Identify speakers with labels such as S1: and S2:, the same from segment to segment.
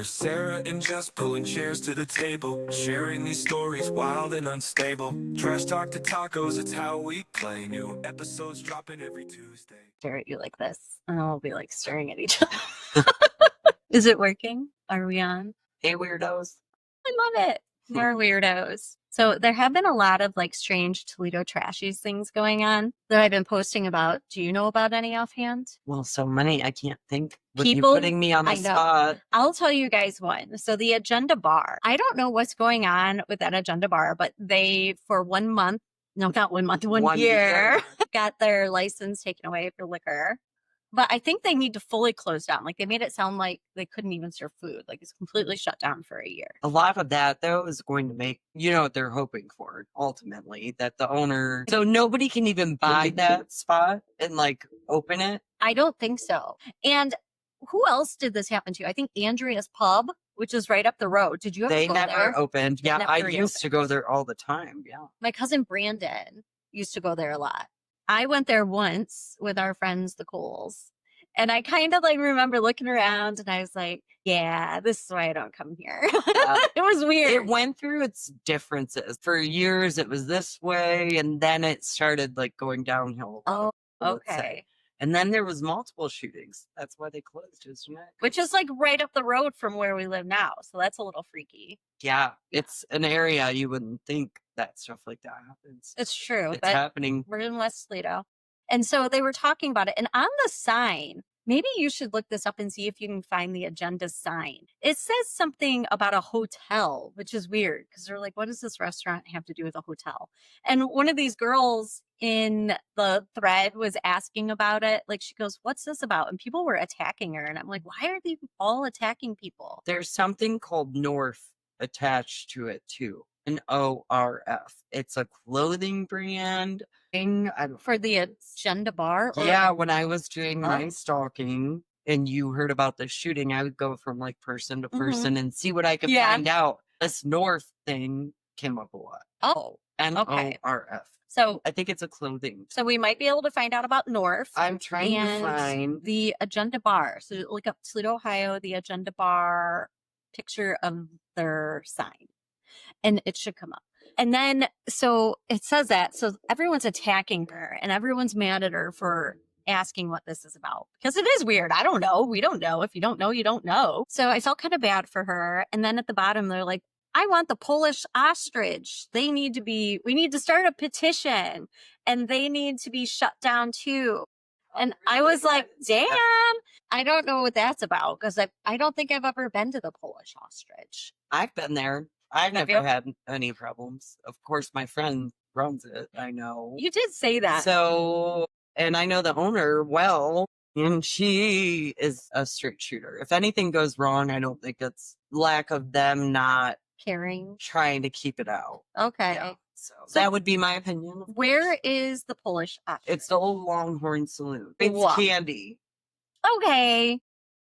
S1: We're Sarah and Jess pulling chairs to the table, sharing these stories wild and unstable. Trash talk to tacos, it's how we play. New episodes dropping every Tuesday.
S2: Stare at you like this, and then we'll be like staring at each other. Is it working? Are we on?
S3: Hey, weirdos.
S2: I love it. More weirdos. So there have been a lot of like strange Toledo Trashies things going on that I've been posting about. Do you know about any offhand?
S3: Well, so many, I can't think. With
S2: People-
S3: you putting me on the
S2: I know.
S3: spot.
S2: I'll tell you guys one. So the Agenda Bar. I don't know what's going on with that Agenda Bar, but they, for 1 month, no, not 1 month, one year, got their license taken away for liquor. But I think they need to fully close down. Like they made it sound like they couldn't even serve food. Like it's completely shut down for a year.
S3: A lot of that, though, is going to make, you know what they're hoping for, ultimately, that the owner, so nobody can even buy that spot and like open it.
S2: I don't think so. And who else did this happen to? I think Andrea's Pub, which is right up the road. Did you ever
S3: They
S2: go
S3: never
S2: there?
S3: opened.
S2: They
S3: Yeah,
S2: never
S3: I used to
S2: reopened.
S3: go there all the time. Yeah.
S2: My cousin Brandon used to go there a lot. I went there once with our friends, the Coles. And I kind of like remember looking around and I was like, yeah, this is why I don't come here. It was weird.
S3: It went through its differences. For years, it was this way, and then it started like going downhill.
S2: Oh,
S3: let's say.
S2: okay.
S3: And then there was multiple shootings. That's why they closed, isn't it?
S2: Which is like right up the road from where we live now. So that's a little freaky.
S3: Yeah, it's an area you wouldn't think that stuff like that happens.
S2: It's true.
S3: It's
S2: But
S3: happening.
S2: we're in West Toledo. And so they were talking about it. And on the sign, maybe you should look this up and see if you can find the agenda sign. It says something about a hotel, which is weird because they're like, what does this restaurant have to do with a hotel? And one of these girls in the thread was asking about it. Like she goes, what's this about? And people were attacking her. And I'm like, why are they all attacking people?
S3: There's something called North attached to it too. An ORF. It's a clothing brand thing. I don't
S2: For the agenda bar? Or-
S3: Yeah, when I was doing my
S2: Oh.
S3: stalking and you heard about the shooting, I would go from like person to
S2: Mhm.
S3: person and see what I could
S2: Yeah.
S3: find out. This North thing came up a lot.
S2: Oh,
S3: NORF.
S2: so
S3: I think it's a clothing.
S2: so we might be able to find out about North.
S3: I'm trying
S2: and
S3: to find.
S2: the Agenda Bar. So look up Toledo, Ohio, the Agenda Bar picture of their sign, and it should come up. And then, so it says that. So everyone's attacking her and everyone's mad at her for asking what this is about because it is weird. I don't know. We don't know. If you don't know, you don't know. So I felt kind of bad for her. And then at the bottom, they're like, I want the Polish ostrich. We need to start a petition and they need to be shut down too. And I was like, damn, I don't know what that's about because I don't think I've ever been to the Polish ostrich.
S3: I've been there. I've
S2: Have
S3: never
S2: you?
S3: had any problems. Of course, my friend runs it. I know.
S2: You did say that.
S3: So, and I know the owner well, and she is a straight shooter. If anything goes wrong, I don't think it's lack of them not
S2: Caring.
S3: trying to keep it out.
S2: Okay.
S3: Yeah. So
S2: So-
S3: that would be my opinion. of
S2: Where
S3: course.
S2: is the Polish ostrich?
S3: It's the old Longhorn Saloon. It's
S2: Wow.
S3: candy.
S2: Okay.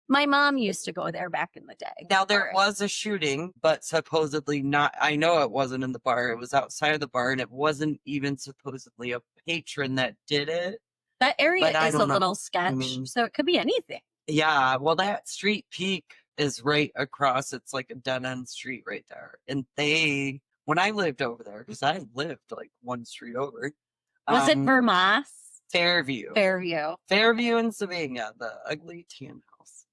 S2: My mom used to go there back in the day.
S3: Now there
S2: Alright.
S3: was a shooting, but supposedly not. I know it wasn't in the bar. It was outside of the bar, and it wasn't even supposedly a patron that did it.
S2: That area
S3: but I
S2: is a
S3: don't know.
S2: little sketch,
S3: mean-
S2: so it could be anything.
S3: Yeah, well, that street peak is right across. It's like a dead end street right there. And when I lived over there, because I lived like one street over.
S2: Was it Vermont?
S3: Fairview?
S2: Fairview.
S3: Fairview and Savannah, the ugly tan house.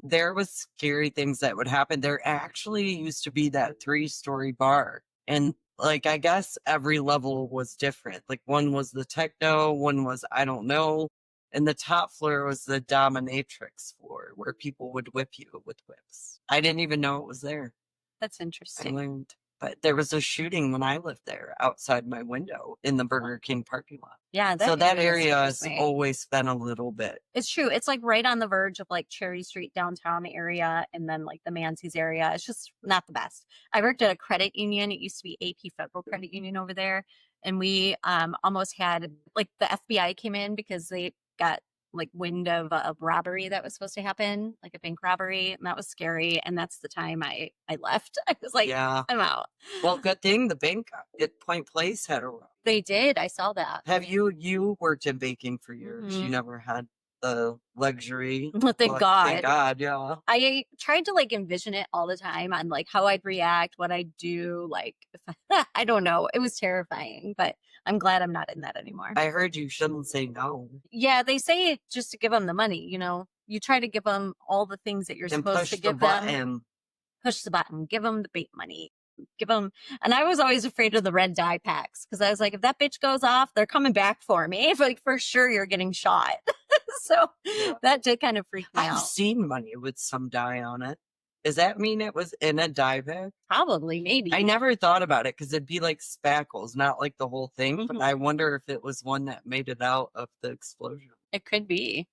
S3: There was scary things that would happen. There actually used to be that 3-story bar. And like, I guess every level was different. Like one was the techno, one was, I don't know. And the top floor was the dominatrix floor where people would whip you with whips. I didn't even know it was there.
S2: That's
S3: I
S2: interesting.
S3: learned. But there was a shooting when I lived there outside my window in the Burger King parking lot.
S2: Yeah.
S3: So that area
S2: scares
S3: has
S2: me.
S3: always been a little bit.
S2: It's true. It's like right on the verge of like Cherry Street downtown area and then like the Mancy's area. It's just not the best. I worked at a credit union. It used to be AP Federal Credit Union over there. And we almost had like the FBI came in because they got like wind of a robbery that was supposed to happen, like a bank robbery. And that was scary. And that's the time I left. I was like,
S3: Yeah.
S2: I'm out.
S3: Well, good thing the bank at Point Place had a.
S2: They did. I saw that.
S3: Have you worked in baking for years? You
S2: Mhm.
S3: never had. the luxury.
S2: Thank
S3: Well,
S2: God.
S3: Thank God, yeah.
S2: I tried to like envision it all the time on like how I'd react, what I'd do. Like, if I don't know. It was terrifying, but I'm glad I'm not in that anymore.
S3: I heard you shouldn't say no.
S2: Yeah, they say it just to give them the money, you know. You try to give them all the things that you're
S3: And
S2: supposed
S3: push
S2: to
S3: the
S2: give them.
S3: button.
S2: Push the button, give them the bait money, give them. And I was always afraid of the red dye packs because I was like, if that bitch goes off, they're coming back for me. If like for sure you're getting shot. So
S3: Yeah.
S2: that did kind of freak me
S3: I've
S2: out.
S3: seen money with some dye on it. Does that mean it was in a dye bag?
S2: Probably, maybe.
S3: I never thought about it because it'd be like spackles, not like the whole thing. But
S2: Mhm.
S3: I wonder if it was one that made it out of the explosion.
S2: It could be.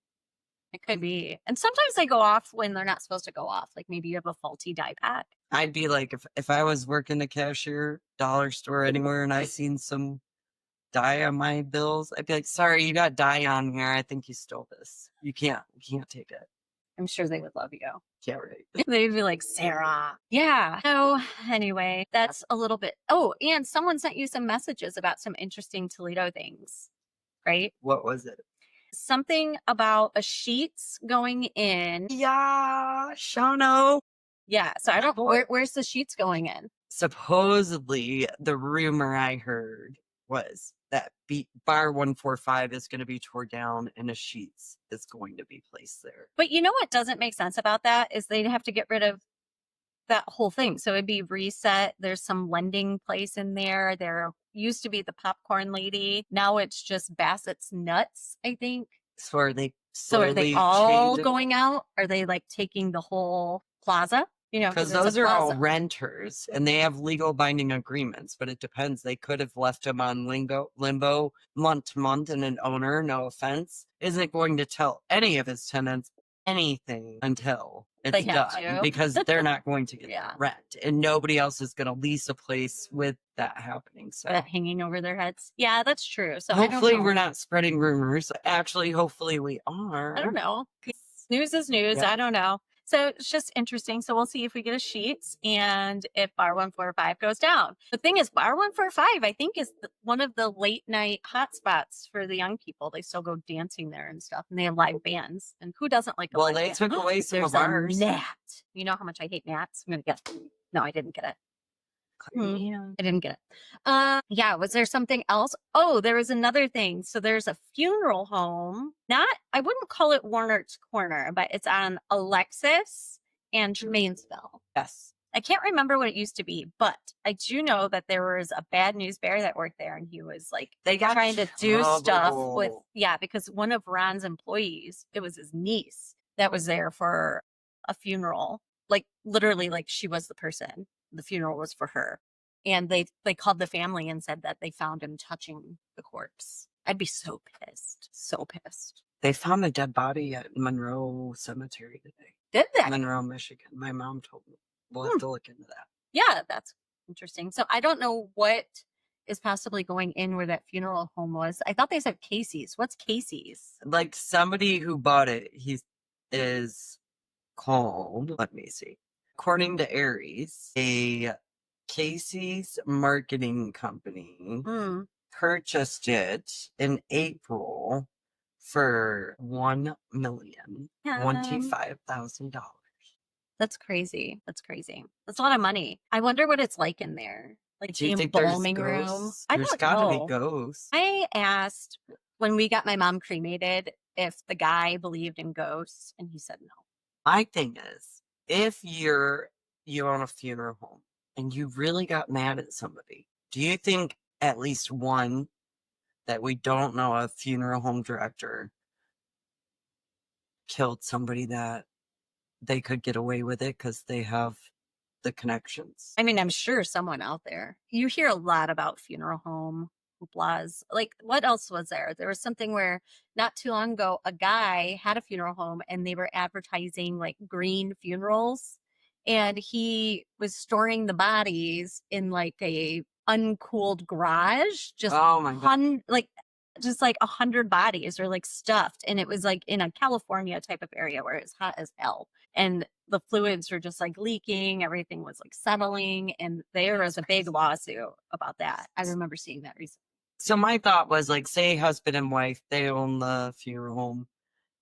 S2: It could be. And sometimes they go off when they're not supposed to go off. Like maybe you have a faulty dye pack.
S3: I'd be like, if I was working the cashier, dollar store, anywhere, and I seen some dye on my bills, I'd be like, sorry, you got dye on here. I think you stole this. You can't take it.
S2: I'm sure they would love you.
S3: Yeah, right.
S2: They'd be like, Sarah. Yeah. So anyway, that's a little bit. Oh, and someone sent you some messages about some interesting Toledo things, right?
S3: What was it?
S2: Something about a sheets going in.
S3: Yeah, Shano.
S2: Yeah. So I don't, where's the sheets going in?
S3: Supposedly, the rumor I heard was that bar 145 is going to be torn down and a sheets is going to be placed there.
S2: But you know what doesn't make sense about that is they'd have to get rid of that whole thing. So it'd be reset. There's some lending place in there. There used to be the popcorn lady. Now it's just Bassett's Nuts, I think.
S3: So are they
S2: all going out? Are they like taking the whole plaza? You know,
S3: because those are all renters and they have legal binding agreements, but it depends. They could have left them on limbo month to month, and an owner, no offense, isn't going to tell any of his tenants anything until it's done because they're not going to get rent, and nobody else is going to lease a place with that happening. So
S2: that hanging over their heads. Yeah, that's true. So
S3: hopefully we're not spreading rumors. Actually, hopefully we are.
S2: I don't know. News is news. Yeah. I don't know. So it's just interesting. So we'll see if we get a sheets and if bar 145 goes down. The thing is, bar 145, I think, is one of the late night hotspots for the young people. They still go dancing there and stuff, and they have live bands. And who doesn't like a live band?
S3: Well, they took away some of ours.
S2: Gnat. You know how much I hate gnats? I'm going to guess. No, I didn't get it. I didn't get it. Yeah, was there something else? Oh, there was another thing. So there's a funeral home. I wouldn't call it Warner's Corner, but it's on Alexis and Germainsville.
S3: Yes.
S2: I can't remember what it used to be, but I do know that there was a bad news bear that worked there, and he was like trying to do stuff with, because one of Ron's employees, it was his niece that was there for a funeral. Like literally, like she was the person. The funeral was for her. And they called the family and said that they found him touching the corpse. I'd be so pissed. So pissed.
S3: They found a dead body at Monroe Cemetery today.
S2: Did they?
S3: Monroe, Michigan. My mom told me. We'll have to look into that.
S2: Yeah, that's interesting. So I don't know what is possibly going in where that funeral home was. I thought they said Casey's. What's Casey's?
S3: Like somebody who bought it, he is called, let me see. According to Aries, a Casey's marketing company purchased it in April for $1,025,000.
S2: That's crazy. That's crazy. That's a lot of money. I wonder what it's like in there. Like the embalming room.
S3: There's gotta be ghosts.
S2: I asked when we got my mom cremated if the guy believed in ghosts, and he said no.
S3: My thing is, if you own a funeral home and you really got mad at somebody, do you think at least one that we don't know, a funeral home director, killed somebody that they could get away with it because they have the connections?
S2: I mean, I'm sure someone out there. You hear a lot about funeral home hooplas. Like, what else was there? There was something where not too long ago, a guy had a funeral home and they were advertising like green funerals. And he was storing the bodies in like a uncooled garage. Just
S3: oh my God.
S2: Just like 100 bodies or like stuffed. And it was like in a California type of area where it's hot as hell. And the fluids were just like leaking. Everything was like settling. And there was a big lawsuit about that. I remember seeing that recently.
S3: So my thought was like, say husband and wife, they own the funeral home.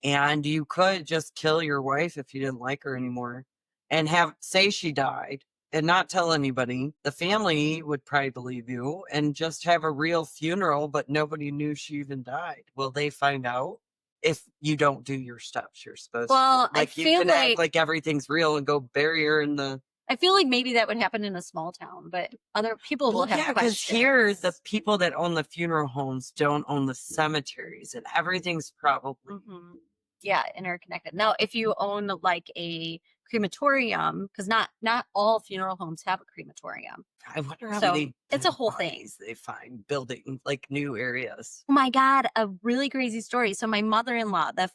S3: And you could just kill your wife if you didn't like her anymore and say she died and not tell anybody. The family would probably believe you and just have a real funeral, but nobody knew she even died. Will they find out if you don't do your steps you're supposed to?
S2: Well, I
S3: Like you
S2: feel
S3: can
S2: like
S3: act like everything's real and go bury her in the.
S2: I feel like maybe that would happen in a small town, but other people will
S3: Well,
S2: have
S3: yeah, because
S2: questions.
S3: here the people that own the funeral homes don't own the cemeteries, and everything's probably
S2: Mhm. Yeah, interconnected. Now, if you own like a crematorium, because not all funeral homes have a crematorium.
S3: I wonder how
S2: So
S3: many
S2: it's a
S3: dead
S2: whole thing.
S3: bodies they find building like new areas.
S2: Oh my God, a really crazy story. So my mother-in-law, the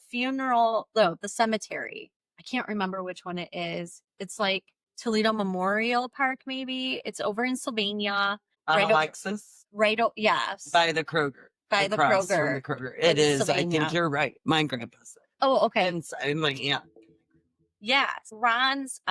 S2: cemetery, I can't remember which one it is. It's like Toledo Memorial Park, maybe. It's over in Sylvania.
S3: On
S2: Right over,
S3: Alexis
S2: yes.
S3: by the Kroger.
S2: By the
S3: Across from the
S2: Kroger.
S3: Kroger. It is. I
S2: Sylvania.
S3: think you're right. My grandpa said.
S2: Oh, okay.
S3: And my aunt.
S2: Yeah. Ron's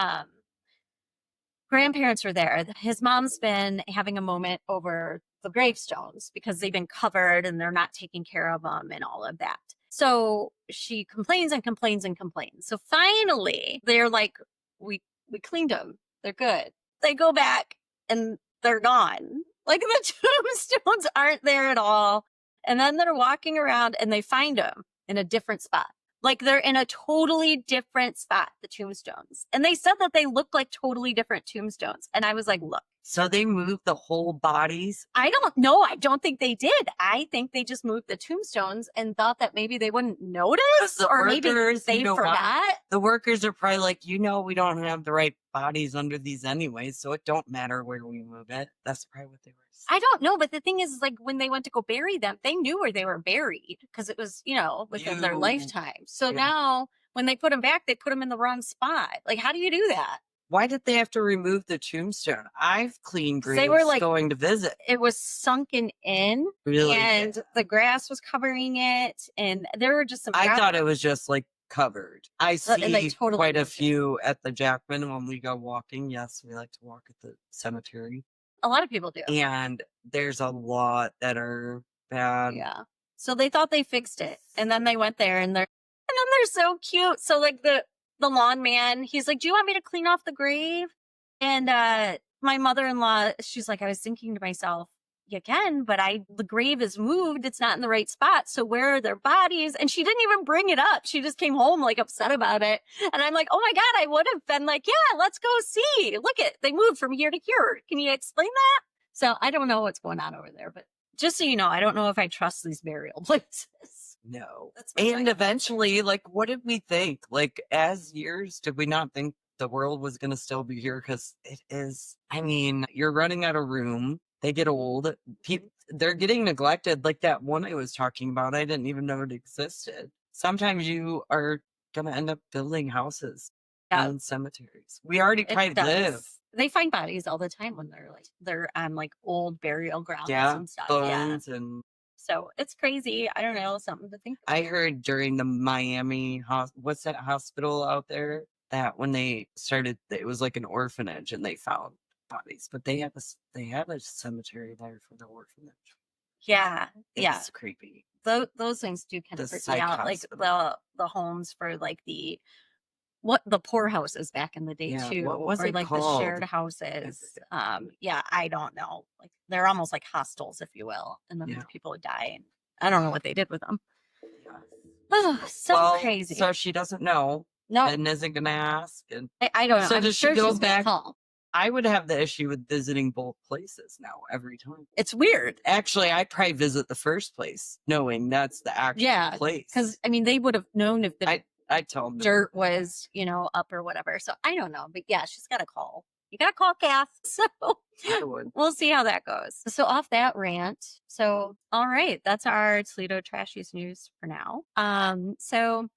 S2: grandparents were there. His mom's been having a moment over the gravestones because they've been covered and they're not taking care of them and all of that. So she complains and complains and complains. So finally, they're like, we cleaned them. They're good. They go back and they're gone. Like the tombstones aren't there at all. And then they're walking around and they find them in a different spot. Like they're in a totally different spot, the tombstones. And they said that they look like totally different tombstones. And I was like, look.
S3: So they moved the whole bodies?
S2: I don't know. I don't think they did. I think they just moved the tombstones and thought that maybe they wouldn't notice or maybe they forgot.
S3: The workers are probably like, we don't have the right bodies under these anyways, so it don't matter where we move it. That's probably what they were saying.
S2: I don't know, but the thing is like when they went to go bury them, they knew where they were buried because it was, within their lifetime. So now when they put them back, they put them in the wrong spot. Like, how do you do that?
S3: Why did they have to remove the tombstone? I've cleaned graves
S2: they were like
S3: going to visit.
S2: It was sunken in,
S3: really,
S2: and the grass was covering it, and there were just some.
S3: I thought it was just like covered. I see
S2: totally
S3: quite a few at the Jackman when we go walking. Yes, we like to walk at the cemetery.
S2: A lot of people do,
S3: and there's a lot that are bad.
S2: Yeah. So they thought they fixed it, and then they went there, and they're so cute. So like the lawn man, he's like, "Do you want me to clean off the grave?" And my mother-in-law, she's like, "I was thinking to myself, you can, but the grave is moved. It's not in the right spot. So where are their bodies?" And she didn't even bring it up. She just came home like upset about it. And I'm like, oh my God, I would have been like, yeah, let's go see. Look they moved from here to here. Can you explain that? So I don't know what's going on over there, but just so you know, I don't know if I trust these burial places.
S3: No. And eventually, like, what did we think? Like, as years, did we not think the world was going to still be here? Because it is. I mean, you're running out of room. They get old. They're getting neglected. Like that one I was talking about, I didn't even know it existed. Sometimes you are going to end up building houses in cemeteries. We already kind of live.
S2: They find bodies all the time when they're on like old burial grounds and stuff.
S3: Bones and.
S2: So it's crazy. I don't know, something to think about.
S3: I heard during the Miami, what's that hospital out there? That when they started, it was like an orphanage and they found bodies, but they had a cemetery there for the orphanage.
S2: Yeah.
S3: It's creepy.
S2: Those things do kind of freak me out. Like the homes for like the poor houses back in the day too.
S3: What was
S2: or
S3: it
S2: like
S3: called?
S2: The shared houses. I don't know. Like they're almost like hostels, if you will. And then people would die. And I don't know what they did with them. Oh, crazy.
S3: So she doesn't know.
S2: No.
S3: And isn't gonna ask. And
S2: I don't know.
S3: So does she go back?
S2: Call.
S3: I would have the issue with visiting both places now every time.
S2: It's weird.
S3: Actually, I'd probably visit the first place knowing that's the actual place.
S2: Because I mean they would have known if the
S3: I tell them
S2: dirt was, up or whatever. So I don't know. But yeah, she's got to call. You got to call Kath. So
S3: I would.
S2: We'll see how that goes. So off that rant. So, all right. That's our Toledo Trashies news for now. So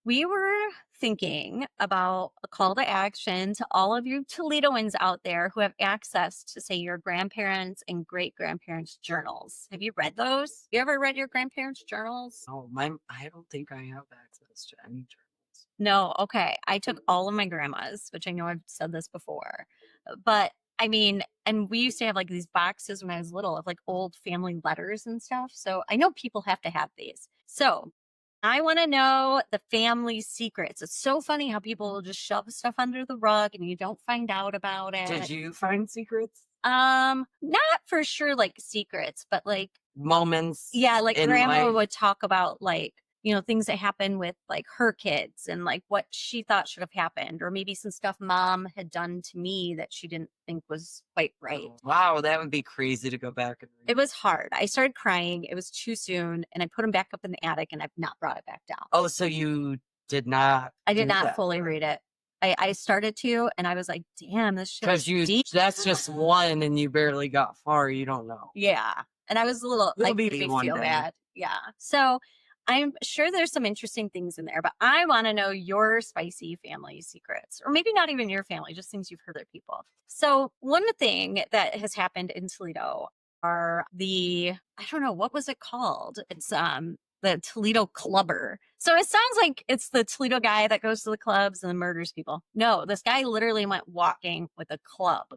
S2: we were thinking about a call to action to all of you Toledoans out there who have access to, say, your grandparents' and great-grandparents' journals. Have you read those? You ever read your grandparents' journals?
S3: Oh, I don't think I have access to any journals.
S2: No, okay. I took all of my grandma's, which I know I've said this before. But, I mean, and we used to have, like, these boxes when I was little of, like, old family letters and stuff. So I know people have to have these. So I want to know the family secrets. It's so funny how people will just shove stuff under the rug and you don't find out about it.
S3: Did you find secrets?
S2: Not for sure like secrets, but like
S3: Moments.
S2: yeah, like
S3: in
S2: grandma
S3: life?
S2: would talk about like, you know, things that happen with like her kids and like what she thought should have happened, or maybe some stuff mom had done to me that she didn't think was quite right.
S3: Oh, wow, that would be crazy to go back and read.
S2: It was hard. I started crying. It was too soon, and I put them back up in the attic, and I've not brought it back down.
S3: Oh, so you did not?
S2: I did
S3: do
S2: not
S3: that
S2: fully
S3: part.
S2: read it. I started to, and I was like, "Damn, this shit
S3: Because
S2: is
S3: you
S2: deep."
S3: that's just one and you barely got far. You don't know.
S2: Yeah, and I was a little
S3: It'll
S2: like
S3: be
S2: made me
S3: one
S2: feel
S3: day.
S2: bad. Yeah, so I'm sure there's some interesting things in there, but I want to know your spicy family secrets, or maybe not even your family, just things you've heard of people. So one thing that has happened in Toledo are I don't know, what was it called? It's the Toledo Clubber. So it sounds like it's the Toledo guy that goes to the clubs and murders people. No, this guy literally went walking with a club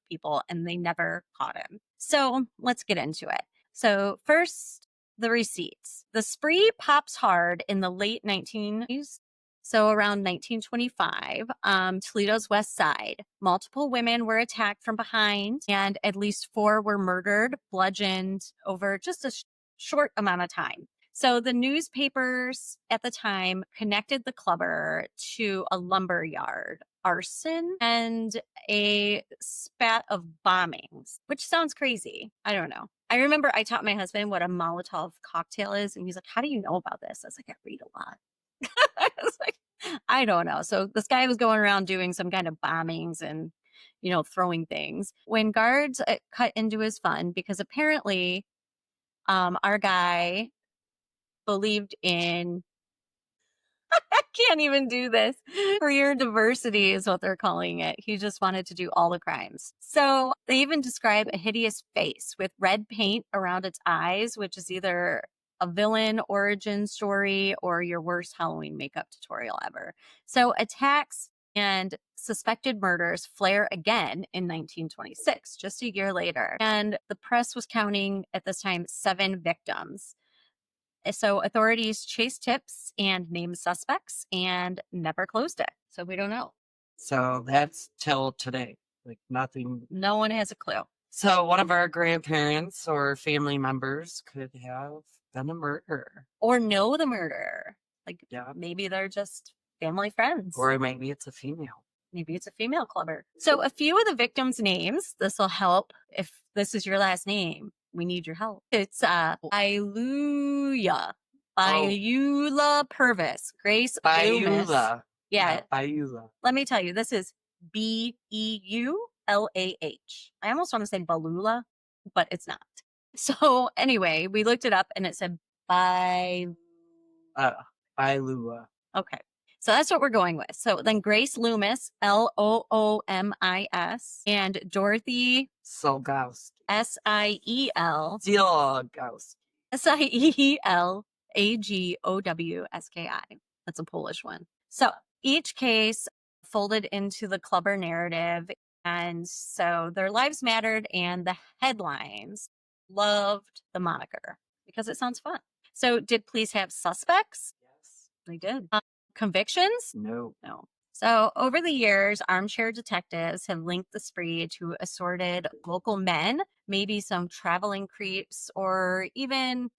S2: people, and they never caught him. So let's get into it. So first, the receipts. The spree pops hard in the late 1990s. So around 1925, Toledo's west side, multiple women were attacked from behind, and at least 4 were murdered, bludgeoned over just a short amount of time. So the newspapers at the time connected the clubber to a lumber yard, arson, and a spat of bombings, which sounds crazy. I don't know. I remember I taught my husband what a Molotov cocktail is, and he's like, "How do you know about this?" I was like, "I read a lot." I was like, I don't know. So this guy was going around doing some kind of bombings and, you know, throwing things. When guards cut into his fund, because apparently our guy believed in I can't even do this. Career diversity is what they're calling it. He just wanted to do all the crimes. So they even describe a hideous face with red paint around its eyes, which is either a villain origin story or your worst Halloween makeup tutorial ever. So attacks and suspected murders flare again in 1926, just a year later. And the press was counting at this time 7 victims. So authorities chased tips and named suspects and never closed it. So we don't know.
S3: So that's till today. Like nothing.
S2: No one has a clue.
S3: So one of our grandparents or family members could have been a murderer.
S2: Or know the murderer. Like
S3: Yeah.
S2: maybe they're just family friends.
S3: Or maybe it's a female.
S2: Maybe it's a female clubber. So a few of the victims' names, this will help if this is your last name. We need your help. It's Biula Purvis, Grace Loomis.
S3: Biula.
S2: Yeah.
S3: Biula.
S2: Let me tell you, this is Beulah. I almost want to say Balula, but it's not. So anyway, we looked it up and it said Biula.
S3: Biula.
S2: Okay. So that's what we're going with. So then Grace Loomis, Loomis, and Dorothy
S3: Solgowski.
S2: Siel.
S3: Zielogowski.
S2: Sielagowski. That's a Polish one. So each case folded into the clubber narrative. And so their lives mattered, and the headlines loved the moniker because it sounds fun. So did police have suspects?
S3: Yes.
S2: They did. Convictions?
S3: No.
S2: No. So over the years, armchair detectives have linked the spree to assorted local men, maybe some traveling creeps, or even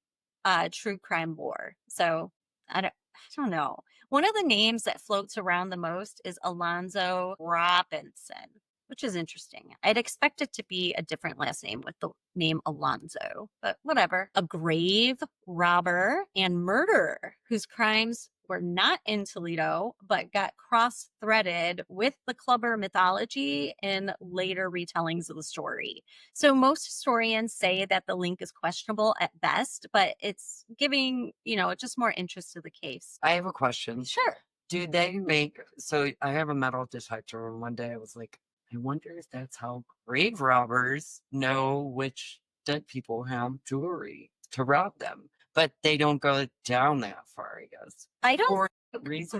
S2: true crime lore. So I don't know. One of the names that floats around the most is Alonzo Robinson, which is interesting. I'd expect it to be a different last name with the name Alonzo, but whatever. A grave robber and murderer whose crimes were not in Toledo, but got cross-threaded with the clubber mythology in later retellings of the story. So most historians say that the link is questionable at best, but it's giving, just more interest to the case.
S3: I have a question.
S2: Sure.
S3: Do they make, so I have a metal detector, and one day I was like, I wonder if that's how grave robbers know which dead people have jewelry to rob them. But they don't go down that far, I guess.
S2: I don't
S3: For
S2: think
S3: reason.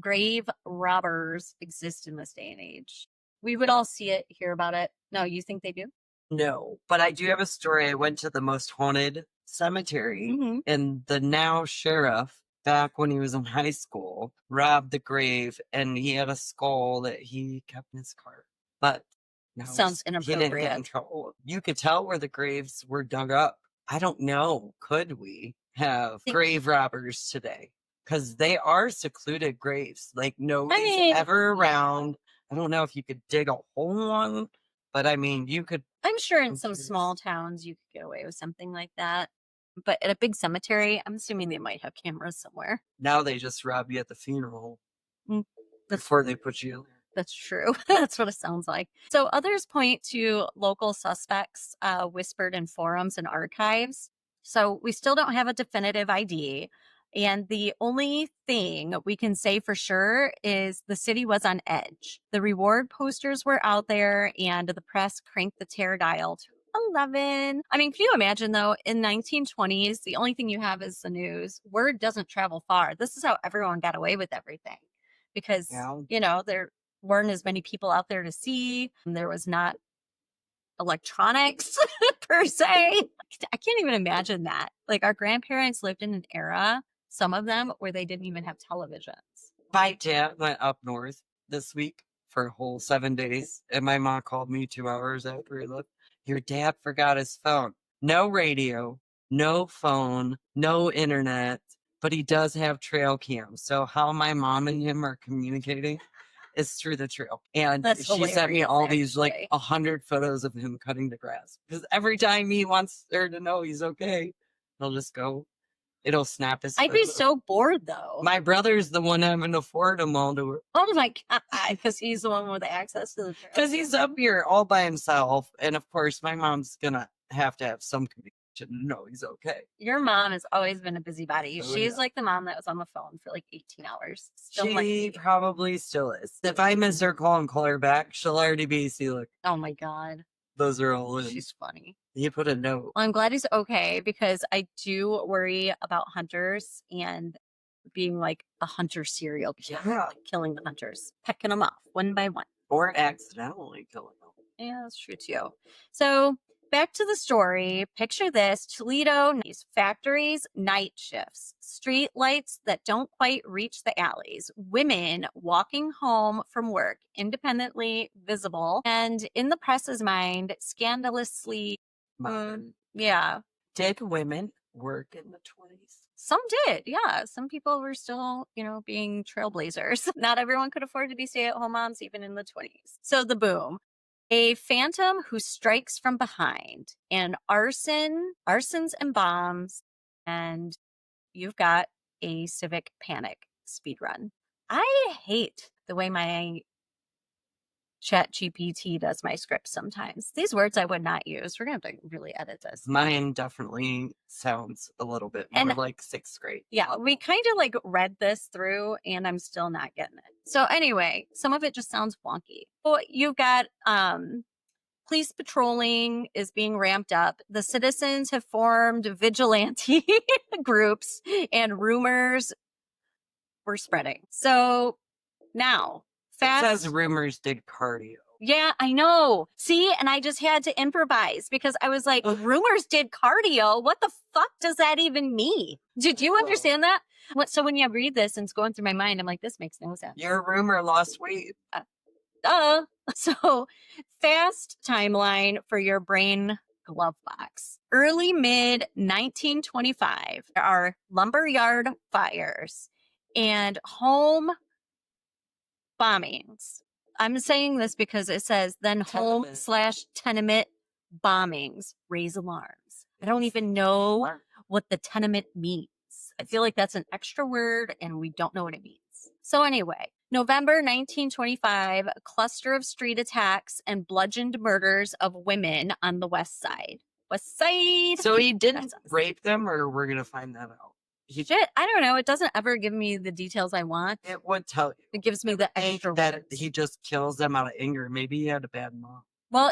S2: grave robbers exist in this day and age. We would all see it, hear about it. No, you think they do?
S3: No, but I do have a story. I went to the most haunted cemetery,
S2: Mhm.
S3: and the now sheriff back when he was in high school, robbed the grave, and he had a skull that he kept in his car. But no,
S2: Sounds
S3: he didn't get in
S2: inappropriate.
S3: trouble. You could tell where the graves were dug up. I don't know. Could we have grave robbers today? Because they are secluded graves. Like nobody's ever around. I don't know if you could dig a hole in one, but I mean, you could.
S2: I'm sure in some small towns you could get away with something like that. But at a big cemetery, I'm assuming they might have cameras somewhere.
S3: Now they just rob you at the funeral
S2: Mm,
S3: before they put you in there.
S2: That's true. That's what it sounds like. So others point to local suspects whispered in forums and archives. So we still don't have a definitive ID. And the only thing we can say for sure is the city was on edge. The reward posters were out there and the press cranked the terror dial to 11. I mean, can you imagine though, in 1920s, the only thing you have is the news. Word doesn't travel far. This is how everyone got away with everything because, you know, there weren't as many people out there to see. There was not electronics per se. I can't even imagine that. Like our grandparents lived in an era, some of them, where they didn't even have televisions.
S3: My dad went up north this week for a whole 7 days, and my mom called me 2 hours after he left. Your dad forgot his phone. No radio, no phone, no internet, but he does have trail cams. So how my mom and him are communicating is through the trail. And she sent me all these like 100 photos of him cutting the grass. Because every time he wants her to know he's okay, he'll just go. It'll snap his.
S2: I'd be so bored though.
S3: My brother's the one having to forward them all to her.
S2: Oh my God, because he's the one with access to the trail.
S3: Because he's up here all by himself. And of course, my mom's going to have some communication to know he's okay.
S2: Your mom has always been a busybody.
S3: Oh,
S2: She's like the mom that was on the phone for like 18 hours. Still
S3: she probably still is. If I miss her call and call her back, she'll already be, see, look.
S2: Oh my God.
S3: Those are all in.
S2: She's funny.
S3: You put a note.
S2: Well, I'm glad he's okay because I do worry about hunters and being like a hunter serial killer, like killing the hunters, pecking them off one by one.
S3: Or accidentally killing them.
S2: Yeah, that's true too. So back to the story. Picture this: Toledo, these factories, night shifts, street lights that don't quite reach the alleys, women walking home from work, independently visible, and in the press's mind, scandalously. Yeah.
S3: Did women work in the 20s?
S2: Some did, yeah. Some people were still, you know, being trailblazers. Not everyone could afford to be stay-at-home moms even in the 20s. So the boom. A phantom who strikes from behind, and arsons and bombs, and you've got a civic panic speed run. I hate the way my ChatGPT does my script sometimes. These words I would not use. We're going to have to really edit this.
S3: Mine definitely sounds a little bit more like 6th grade.
S2: Yeah, we kind of like read this through and I'm still not getting it. So anyway, some of it just sounds wonky. Well, you've got police patrolling is being ramped up. The citizens have formed vigilante groups and rumors were spreading. So now,
S3: it says rumors did cardio.
S2: Yeah, I know. See, and I just had to improvise because I was like, rumors did cardio. What the fuck does that even mean? Did you understand that? So when you read this and it's going through my mind, I'm like, this makes no sense.
S3: Your rumor lost weight.
S2: So fast timeline for your brain glove box. Early mid 1925, there are lumberyard fires and home bombings. I'm saying this because it says then home/tenement bombings raise alarms. I don't even know what the tenement means. I feel like that's an extra word and we don't know what it means. So anyway, November 1925, a cluster of street attacks and bludgeoned murders of women on the West Side. West Side.
S3: So he didn't rape them, or we're going to find that out?
S2: Shit, I don't know. It doesn't ever give me the details I want.
S3: It would tell you.
S2: It gives me the extra
S3: that
S2: words.
S3: he just kills them out of anger. Maybe he had a bad mom.
S2: Well,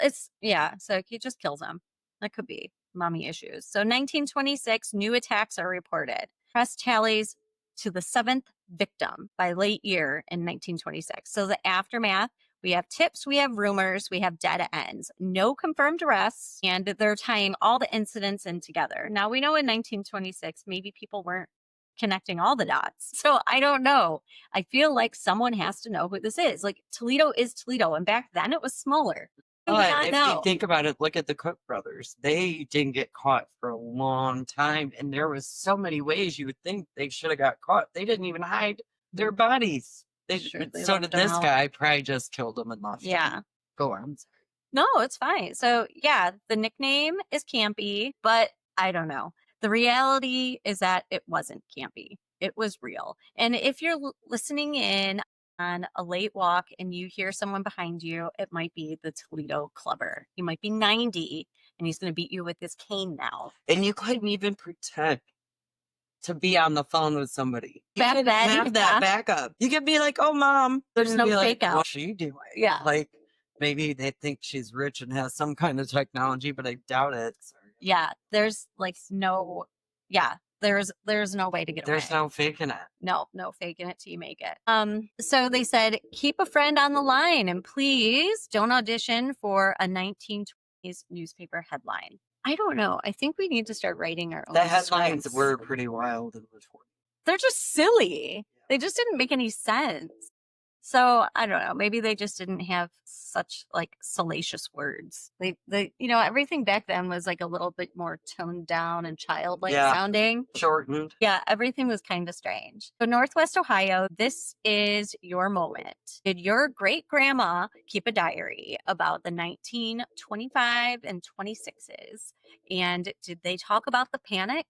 S2: so he just kills them. That could be mommy issues. So 1926, new attacks are reported. Press tallies to the 7th victim by late year in 1926. So the aftermath, we have tips, we have rumors, we have dead ends, no confirmed arrests, and they're tying all the incidents in together. Now we know in 1926, maybe people weren't connecting all the dots. So I don't know. I feel like someone has to know who this is. Like Toledo is Toledo, and back then it was smaller. I would
S3: But
S2: not
S3: if
S2: know.
S3: you think about it, look at the Cook brothers. They didn't get caught for a long time, and there was so many ways you would think they should have got caught. They didn't even hide their bodies. They
S2: Sure, they
S3: so
S2: left
S3: did
S2: them
S3: this
S2: out.
S3: guy. Probably just killed him and left him.
S2: Yeah.
S3: Go on.
S2: No, it's fine. So yeah, the nickname is campy, but I don't know. The reality is that it wasn't campy. It was real. And if you're listening in on a late walk and you hear someone behind you, it might be the Toledo Clubber. He might be 90 and he's going to beat you with his cane now.
S3: And you couldn't even pretend to be on the phone with somebody. You
S2: Back
S3: couldn't
S2: then,
S3: have that
S2: yeah.
S3: backup. You could be like, "Oh, mom."
S2: There's
S3: And
S2: no
S3: be
S2: fake
S3: like,
S2: out.
S3: What's she doing?
S2: Yeah.
S3: Like maybe they think she's rich and has some kind of technology, but I doubt it.
S2: Yeah, there's like no, yeah, there's no way to get away.
S3: There's no faking it.
S2: No faking it till you make it. So they said, keep a friend on the line and please don't audition for a 1920s newspaper headline. I don't know. I think we need to start writing our own
S3: The headlines
S2: scripts.
S3: were pretty wild in the 20s.
S2: They're just silly. They just didn't make any sense. So I don't know. Maybe they just didn't have such like salacious words. They everything back then was like a little bit more toned down and childlike sounding.
S3: Shortened.
S2: Yeah, everything was kind of strange. So Northwest Ohio, this is your moment. Did your great grandma keep a diary about the 1925 and 26s? And did they talk about the panic?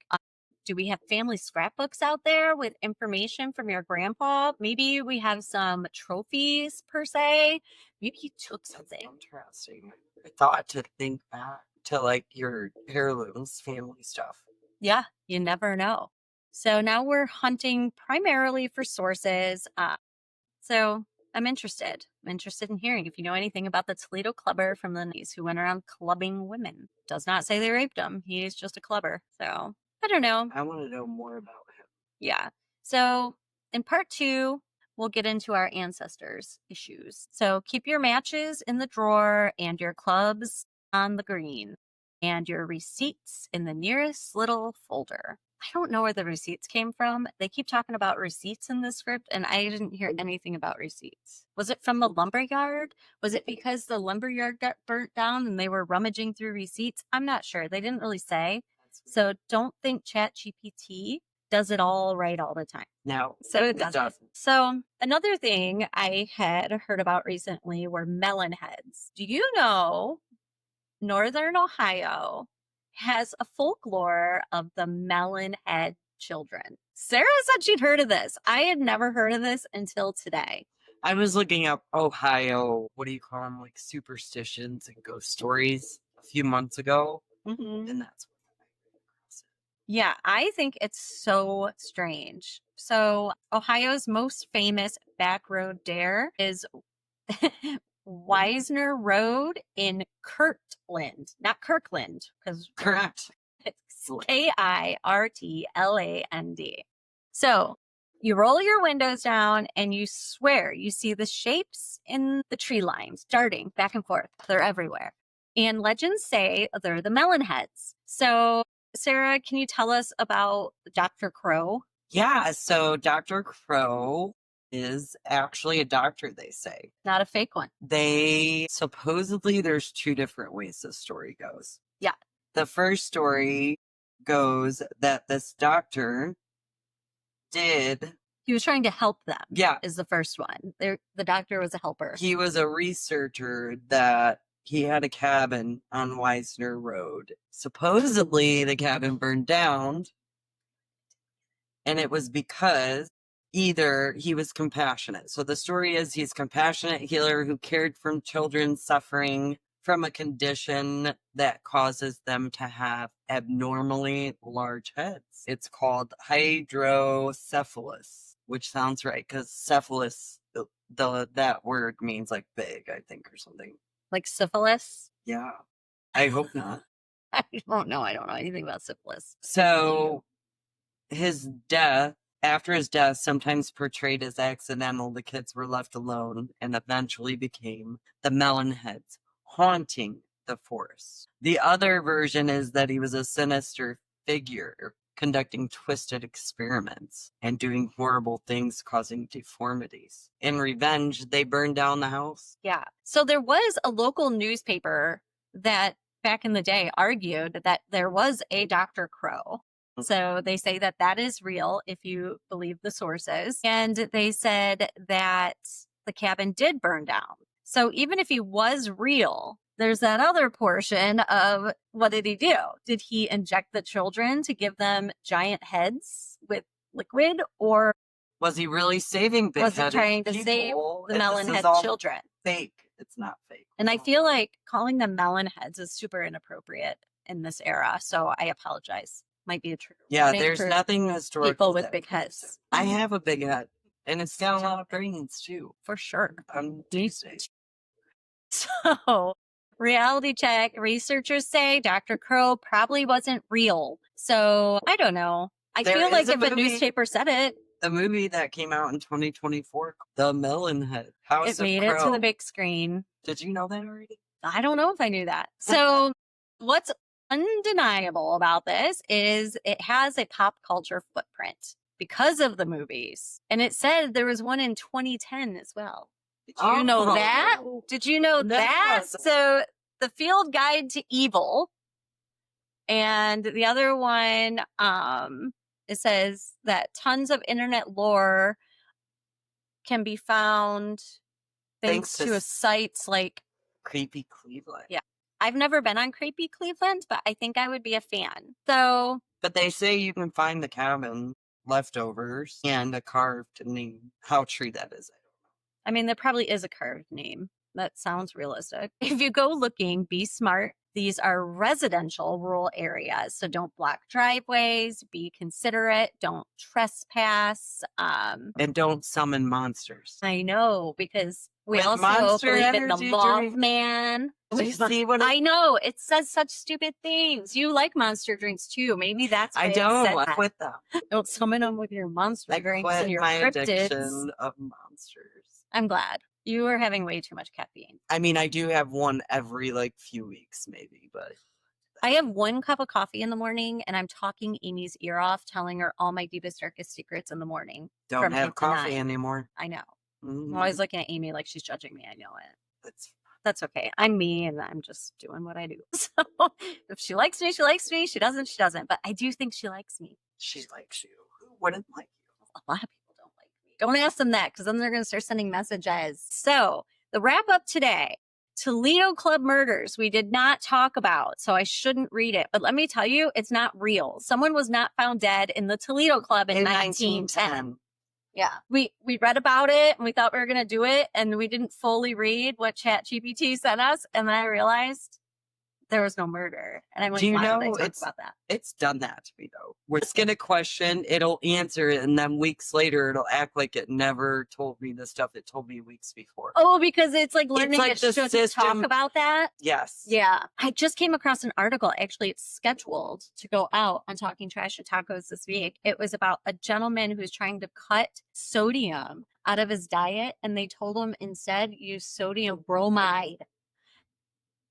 S2: Do we have family scrapbooks out there with information from your grandpa? Maybe we have some trophies per se. Maybe he took something.
S3: Interesting. I thought to think back to like your heirlooms, family stuff.
S2: Yeah, you never know. So now we're hunting primarily for sources. So I'm interested. I'm interested in hearing if you know anything about the Toledo Clubber from the 90s who went around clubbing women. Does not say they raped him. He's just a clubber. So I don't know.
S3: I want to know more about him.
S2: Yeah. So in part 2, we'll get into our ancestors issues. So keep your matches in the drawer and your clubs on the green and your receipts in the nearest little folder. I don't know where the receipts came from. They keep talking about receipts in this script, and I didn't hear anything about receipts. Was it from the lumberyard? Was it because the lumberyard got burnt down and they were rummaging through receipts? I'm not sure. They didn't really say. So don't think ChatGPT does it all right all the time.
S3: No.
S2: So it doesn't. So another thing I had heard about recently were melonheads. Do you know Northern Ohio has a folklore of the melonhead children? Sarah said she'd heard of this. I had never heard of this until today.
S3: I was looking up Ohio, what do you call them, like superstitions and ghost stories a few months ago.
S2: Mm-hmm.
S3: And that's what I ran across it.
S2: Yeah, I think it's so strange. So Ohio's most famous back road dare is Wisner Road in Kirtland, not Kirkland, because
S3: Correct.
S2: it's Kirtland. So you roll your windows down and you swear you see the shapes in the tree lines darting back and forth. They're everywhere. And legends say they're the melonheads. So Sarah, can you tell us about Dr. Crow?
S3: Yeah, so Dr. Crow is actually a doctor, they say.
S2: Not a fake one.
S3: They supposedly, there's 2 different ways this story goes.
S2: Yeah.
S3: The first story goes that this doctor
S2: he was trying to help them.
S3: Yeah.
S2: Is the first one. The doctor was a helper.
S3: He was a researcher that he had a cabin on Wisner Road. Supposedly the cabin burned down, and it was because either he was compassionate. So the story is he's a compassionate healer who cared for children suffering from a condition that causes them to have abnormally large heads. It's called hydrocephalus, which sounds right because cephalus, that word means like big, I think, or something.
S2: Like syphilis?
S3: Yeah. I hope not.
S2: I don't know. I don't know anything about syphilis.
S3: So after his death, sometimes portrayed as accidental, the kids were left alone and eventually became the melonheads, haunting the forest. The other version is that he was a sinister figure conducting twisted experiments and doing horrible things causing deformities. In revenge, they burned down the house.
S2: Yeah. So there was a local newspaper that back in the day argued that there was a Dr. Crow. So they say that that is real if you believe the sources. And they said that the cabin did burn down. So even if he was real, there's that other portion of what did he do? Did he inject the children to give them giant heads with liquid, or
S3: Was he really saving big
S2: was he trying to save the melonhead children?
S3: Fake. It's not fake.
S2: And I feel like calling them melonheads is super inappropriate in this era. So I apologize. Might be a true.
S3: Yeah, there's nothing historical.
S2: People with
S3: that
S2: big
S3: proves
S2: heads.
S3: it. I have a big head, and it's got a lot of brains too.
S2: For sure.
S3: On Tuesday.
S2: So, reality check. Researchers say Dr. Crow probably wasn't real. So, I don't know. I
S3: There
S2: feel like
S3: is a
S2: if a
S3: movie-
S2: newspaper said it,
S3: The movie that came out in 2024, The Melonhead, House
S2: it
S3: of
S2: made it to
S3: Crow.
S2: the big screen.
S3: Did you know that already?
S2: I don't know if I knew that. So, what's undeniable about this is it has a pop culture footprint because of the movies. And it said there was one in 2010 as well. Did you know that? Did you know that?
S3: Yes.
S2: So, The Field Guide to Evil. And the other one, it says that tons of internet lore can be found thanks to sites like
S3: Creepy Cleveland.
S2: Yeah. I've never been on Creepy Cleveland, but I think I would be a fan. So,
S3: But they say you can find the cabin leftovers and a carved name. How true that is, I don't know.
S2: I mean, there probably is a carved name. That sounds realistic. If you go looking, be smart. These are residential rural areas. So don't block driveways, be considerate, don't trespass.
S3: And don't summon monsters.
S2: I know, because we
S3: With
S2: also
S3: Monster
S2: believe in the
S3: Energy drink.
S2: Mothman.
S3: Did you see what
S2: I know, it says such stupid things. You like monster drinks too. Maybe that's why
S3: I
S2: it
S3: don't.
S2: said
S3: I
S2: that.
S3: quit them.
S2: Don't summon them with your monster
S3: I
S2: drinks
S3: quit
S2: and your
S3: my
S2: cryptids.
S3: addiction of monsters.
S2: I'm glad. You are having way too much caffeine.
S3: I mean, I do have one every few weeks, maybe, but
S2: I have 1 cup of coffee in the morning and I'm talking Amy's ear off, telling her all my deepest, darkest secrets in the morning.
S3: don't
S2: from
S3: have
S2: 8 to
S3: coffee
S2: 9.
S3: anymore.
S2: I know.
S3: Mm,
S2: I'm always looking at Amy like she's judging me. I know it.
S3: that's
S2: That's okay. I'm me and I'm just doing what I do. So if she likes me, she likes me. She doesn't, she doesn't. But I do think she likes me.
S3: she likes you. Who wouldn't like you?
S2: A lot of people don't like me. Don't ask them that because then they're going to start sending messages. So the wrap up today, Toledo Club murders, we did not talk about, so I shouldn't read it. But let me tell you, it's not real. Someone was not found dead in the Toledo Club in 1910. Yeah. We read about it and we thought we were going to do it and we didn't fully read what ChatGPT sent us. And then I realized there was no murder. And I'm like,
S3: Do you
S2: why
S3: know
S2: did I talk
S3: it's
S2: about that?
S3: It's done that to me though. We're just gonna question, it'll answer it, and then weeks later it'll act like it never told me the stuff it told me weeks before.
S2: Oh, because it's like learning
S3: like
S2: it
S3: the
S2: should talk
S3: system-
S2: about that.
S3: Yes.
S2: Yeah. I just came across an article. Actually, it's scheduled to go out on Talking Trash and Tacos this week. It was about a gentleman who's trying to cut sodium out of his diet, and they told him instead use sodium bromide.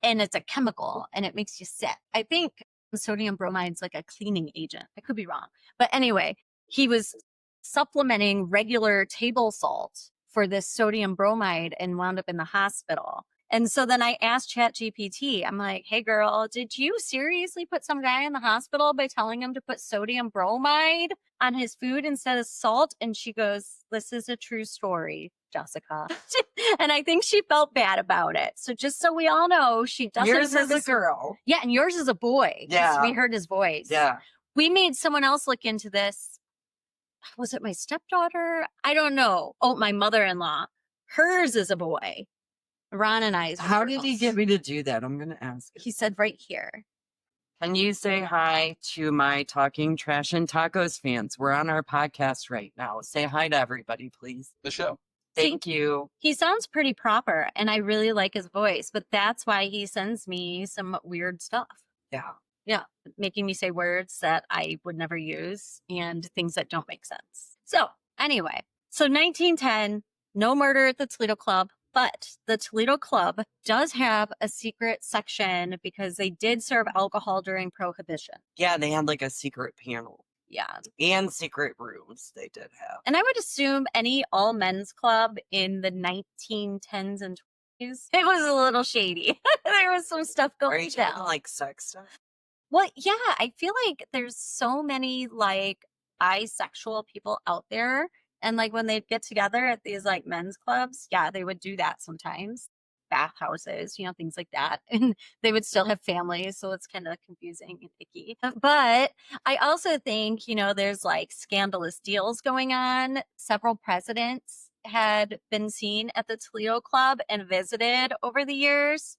S2: And it's a chemical and it makes you sick. I think sodium bromide's like a cleaning agent. I could be wrong. But anyway, he was supplementing regular table salt for this sodium bromide and wound up in the hospital. And so then I asked ChatGPT, I'm like, hey girl, did you seriously put some guy in the hospital by telling him to put sodium bromide on his food instead of salt? And she goes, this is a true story, Jessica. And I think she felt bad about it. So just so we all know, she doesn't.
S3: Yours is a
S2: purpose-
S3: girl.
S2: Yeah, and yours is a boy. 'cause
S3: Yeah.
S2: we heard his voice.
S3: Yeah.
S2: We made someone else look into this. Was it my stepdaughter? I don't know. Oh, my mother-in-law. Hers is a boy. Ron and I's.
S3: How did he get me to do that? I'm gonna ask.
S2: He said right here.
S3: Can you say hi to my Talking Trash and Tacos fans? We're on our podcast right now. Say hi to everybody, please.
S4: The show.
S3: Thank you.
S2: He sounds pretty proper, and I really like his voice, but that's why he sends me some weird stuff.
S3: Yeah.
S2: Yeah, making me say words that I would never use and things that don't make sense. So anyway, so 1910, no murder at the Toledo Club, but the Toledo Club does have a secret section because they did serve alcohol during Prohibition.
S3: Yeah, they had like a secret panel.
S2: Yeah.
S3: And secret rooms they did have.
S2: And I would assume any all men's club in the 1910s and 20s, it was a little shady. There was some stuff
S3: Are
S2: going
S3: you talking
S2: down.
S3: like sex stuff?
S2: Well, yeah, I feel like there's so many like bisexual people out there. And like when they'd get together at these like men's clubs, yeah, they would do that sometimes. Bathhouses, things like that. And they would still have families. So it's kind of confusing and icky. But I also think, there's like scandalous deals going on. Several presidents had been seen at the Toledo Club and visited over the years.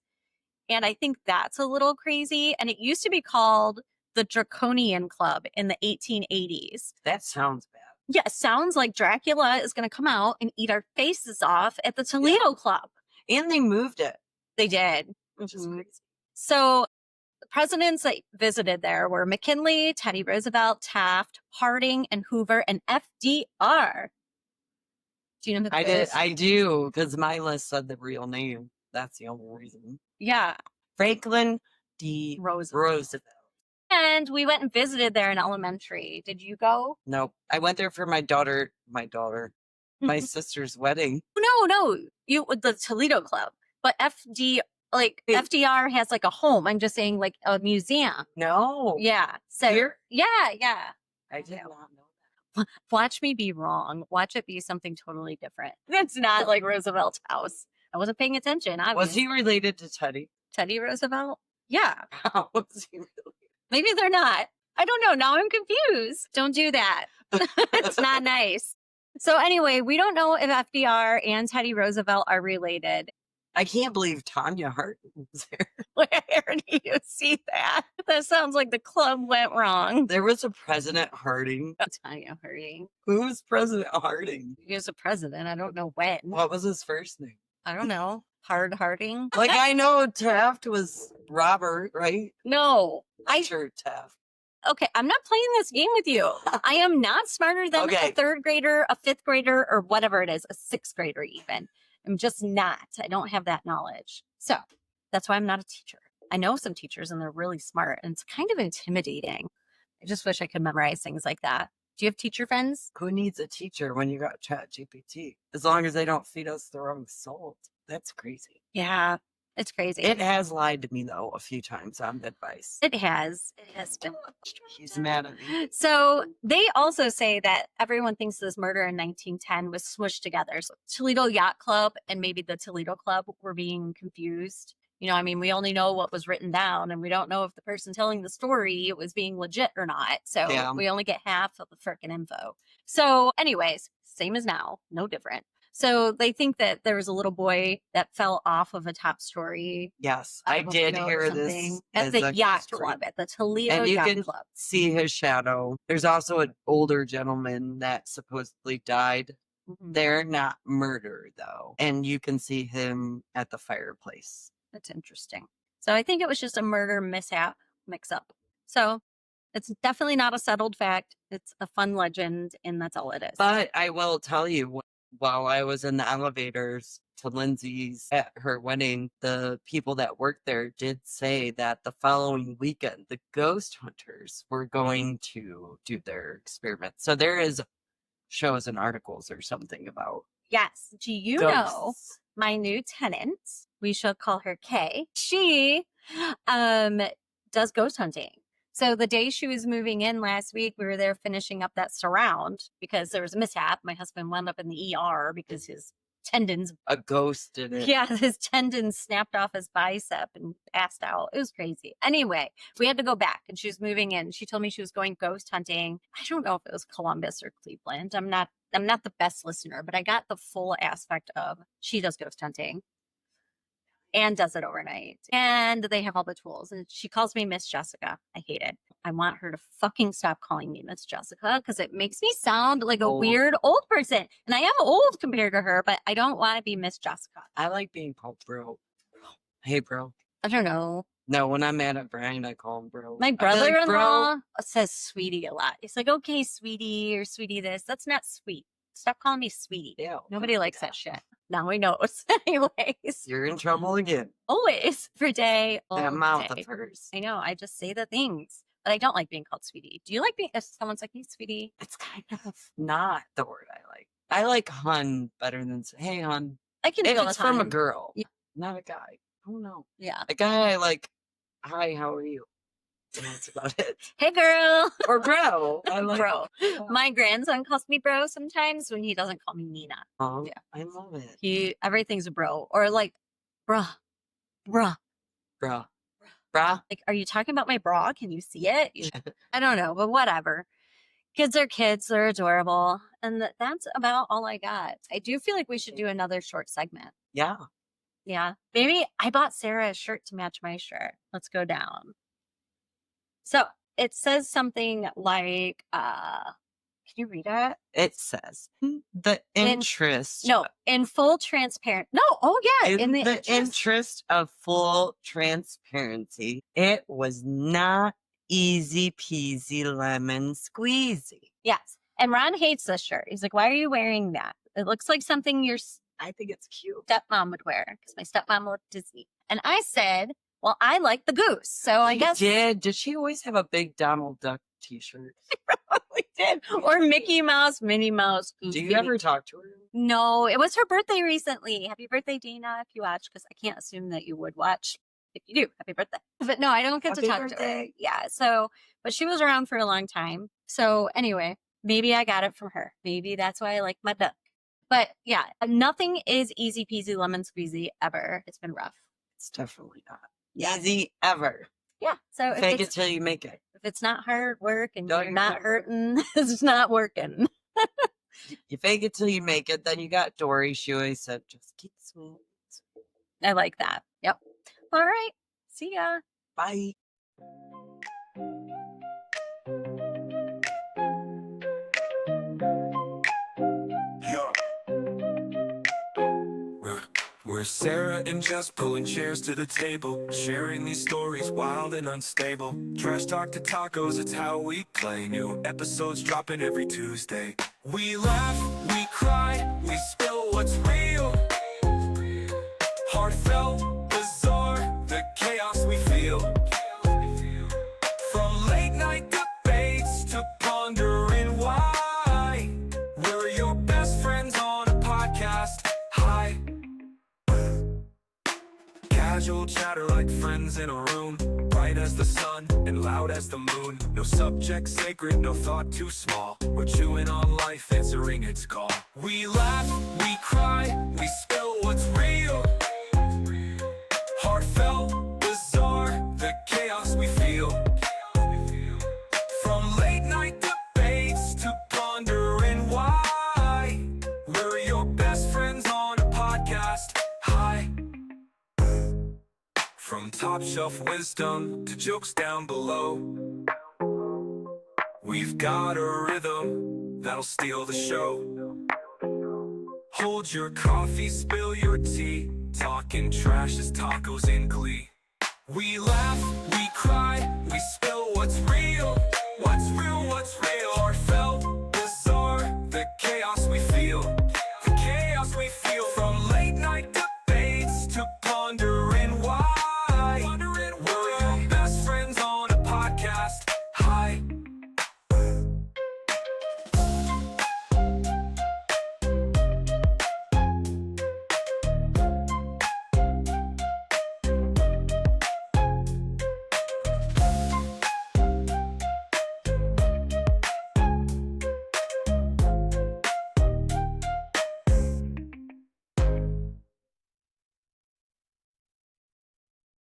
S2: And I think that's a little crazy. And it used to be called the Draconian Club in the 1880s.
S3: That sounds bad.
S2: Yeah, sounds like Dracula is going to come out and eat our faces off at the Toledo Club.
S3: And they moved it.
S2: They did.
S3: Which is crazy.
S2: So the presidents that visited there were McKinley, Teddy Roosevelt, Taft, Harding, and Hoover, and FDR. Do you know who that is?
S3: I do, because my list said the real name. That's the only reason.
S2: Yeah.
S3: Franklin D. Roosevelt.
S2: And we went and visited there in elementary. Did you go?
S3: Nope. I went there for my sister's wedding.
S2: No, the Toledo Club. But FDR has like a home. I'm just saying like a museum.
S3: No.
S2: Yeah. So
S3: Here?
S2: Yeah.
S3: I did not know that.
S2: Watch me be wrong. Watch it be something totally different. It's not like Roosevelt's house. I wasn't paying attention.
S3: Was he related to Teddy?
S2: Teddy Roosevelt? Yeah.
S3: How was he related?
S2: Maybe they're not. I don't know. Now I'm confused. Don't do that. It's not nice. So anyway, we don't know if FDR and Teddy Roosevelt are related.
S3: I can't believe Tanya Hart was there.
S2: Where do you see that? That sounds like the club went wrong.
S3: There was a President Harding.
S2: Tanya Harding.
S3: Who's President Harding?
S2: He was a president. I don't know when.
S3: What was his first name?
S2: I don't know. Harding?
S3: Like, I know Taft was Robert, right?
S2: No.
S3: Sure, Taft.
S2: Okay, I'm not playing this game with you. I am not smarter than a third grader, a fifth grader, or whatever it is, a sixth grader even. I'm just not. I don't have that knowledge. So that's why I'm not a teacher. I know some teachers and they're really smart and it's kind of intimidating. I just wish I could memorize things like that. Do you have teacher friends?
S3: Who needs a teacher when you got ChatGPT? As long as they don't feed us the wrong salt. That's crazy.
S2: Yeah, it's crazy.
S3: It has lied to me, though, a few times on advice.
S2: It has. It has been.
S3: He's mad at me.
S2: So they also say that everyone thinks this murder in 1910 was smushed together. So Toledo Yacht Club and maybe the Toledo Club were being confused. We only know what was written down and we don't know if the person telling the story was being legit or not. So we only get half of the frickin' info. So anyways, same as now, no different. So they think that there was a little boy that fell off of a top story.
S3: Yes, I did hear this.
S2: At the yacht club, at the Toledo Yacht Club.
S3: See his shadow. There's also an older gentleman that supposedly died. Mm-hmm. They're not murdered, though. And you can see him at the fireplace.
S2: That's interesting. So I think it was just a murder mishap, mix-up. So it's definitely not a settled fact. It's a fun legend, and that's all it is.
S3: But I will tell you, while I was in the elevators to Lindsay's at her wedding, the people that worked there did say that the following weekend, the ghost hunters were going to do their experiment. So there is shows and articles or something about.
S2: Yes. Do you know my new tenant? We shall call her Kay. She does ghost hunting. So the day she was moving in last week, we were there finishing up that surround because there was a mishap. My husband wound up in the ER because his tendons.
S3: A ghost did it.
S2: Yeah, his tendons snapped off his bicep and passed out. It was crazy. Anyway, we had to go back and she was moving in. She told me she was going ghost hunting. I don't know if it was Columbus or Cleveland. I'm not the best listener, but I got the full aspect of she does ghost hunting. And does it overnight. And they have all the tools. And she calls me Miss Jessica. I hate it. I want her to fucking stop calling me Miss Jessica because it makes me sound like a weird old person. And I am old compared to her, but I don't want to be Miss Jessica.
S3: I like being called bro. Hey, bro.
S2: I don't know.
S3: No, when I'm mad at Brian, I call him bro.
S2: My brother-in-law says sweetie a lot. He's like, okay, sweetie, or sweetie this. That's not sweet. Stop calling me sweetie.
S3: Ew.
S2: Nobody likes that shit. Now he knows. Anyways.
S3: You're in trouble again.
S2: Always. For day.
S3: That mouth of hers.
S2: I know. I just say the things. but I don't like being called sweetie. Do you like being, if someone's like, hey, sweetie?
S3: It's kind of not the word I like. I like hun better than hey hun.
S2: I can
S3: If
S2: deal
S3: it's
S2: with
S3: from a
S2: hun.
S3: girl,
S2: Yeah.
S3: not a guy. I don't know.
S2: Yeah.
S3: A guy I like, hi, how are you? And that's about it.
S2: Hey, girl.
S3: Or bro. I like
S2: Bro. My grandson calls me bro sometimes when he doesn't call me Nina.
S3: Oh,
S2: Yeah.
S3: I love it.
S2: Everything's a bro. Or like, bruh.
S3: Bruh.
S2: Like, are you talking about my bra? Can you see it? I don't know, but whatever. Kids are kids. They're adorable. And that's about all I got. I do feel like we should do another short segment.
S3: Yeah.
S2: Yeah. Maybe I bought Sarah a shirt to match my shirt. Let's go down. So it says something like, can you read it?
S3: It says the interest.
S2: In full transparent. No. Oh yeah.
S3: In the interest of full transparency, it was not easy peasy lemon squeezy.
S2: Yes. And Ron hates this shirt. He's like, why are you wearing that? It looks like something your
S3: I think it's cute.
S2: stepmom would wear because my stepmom looked Disney. And I said, well, I like the goose. So I guess.
S3: Did she always have a big Donald Duck t-shirt?
S2: She probably did. Or Mickey Mouse, Minnie Mouse.
S3: Do you ever talk to her?
S2: No, it was her birthday recently. Happy birthday, Dana, if you watch, because I can't assume that you would watch. If you do, happy birthday. But no, I don't get to talk to her. Yeah. So, but she was around for a long time. So anyway, maybe I got it from her. Maybe that's why I like my duck. But yeah, nothing is easy peasy lemon squeezy ever. It's been rough.
S3: It's definitely not easy ever.
S2: Yeah. So
S3: fake it till you make it.
S2: If it's not hard work and you're not hurting, it's not working.
S3: You fake it till you make it. Then you got Dory. She always said, just keep swimming.
S2: I like that. Yep. All right. See ya.
S3: Bye.
S1: We're Sarah and Jess pulling chairs to the table, sharing these stories wild and unstable. Trash talk to tacos, it's how we play. New episodes dropping every Tuesday. We laugh, we cry, we spill what's real. Heartfelt, bizarre, the chaos we feel. From late night debates to pondering why. We're your best friends on a podcast. Hi. Casual chatter like friends in a room, bright as the sun and loud as the moon. No subject sacred, no thought too small. We're chewing on life, answering its call. We laugh, we cry, we spill what's real. Heartfelt, bizarre, the chaos we feel. From late night debates to pondering why. We're your best friends on a podcast. Hi. From top shelf wisdom to jokes down below, we've got a rhythm that'll steal the show. Hold your coffee, spill your tea, talking trash as tacos in glee. We laugh, we cry, we spill what's real. What's real, what's real.